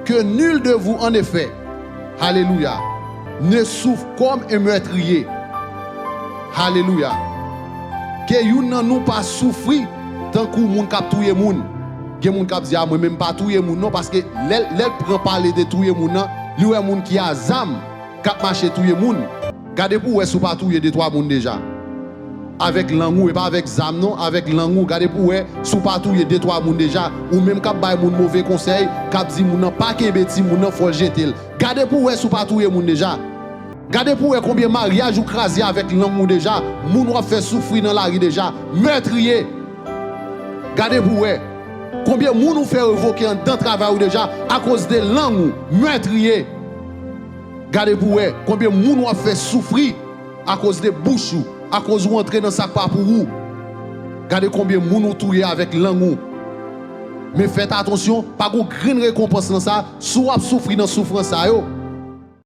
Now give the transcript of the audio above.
que nul de vous, en effet, alléluia, ne souffre comme un meurtrier. Alléluia. Que yon nan nous pas souffrir tant que moun kap touye moun. Gen moun kap di a moi même pas touye moun non parce que l'elle prend parler de touye moun nan, li wè moun qui a zam kap marcher touye moun. Gardez pour wè sou pas touye de trois moun déjà. Avec langou et pas avec zam non, avec langou gardez pour wè sou pas touye de trois moun déjà ou même kap bay moun mauvais conseil, kap di moun nan pas kembe ti moun nan faut jeter. Gardez pour wè sou pas touye moun déjà. Gardez pour combien de mariages ou crasé avec l'amour déjà, moun ou fait souffrir dans la rue déjà, meurtrier. Gardez pour combien de moun ou fait revoquer dans travail déjà à cause de l'amour, meurtrier. Gardez pour combien de moun ou fait souffrir à cause de bouche, à cause ou entrer dans sa part pour vous. Gardez combien de moun ou touyer avec l'amour. Mais faites attention, pas de grande récompense dans ça, soit souffrir dans souffrance ça yo.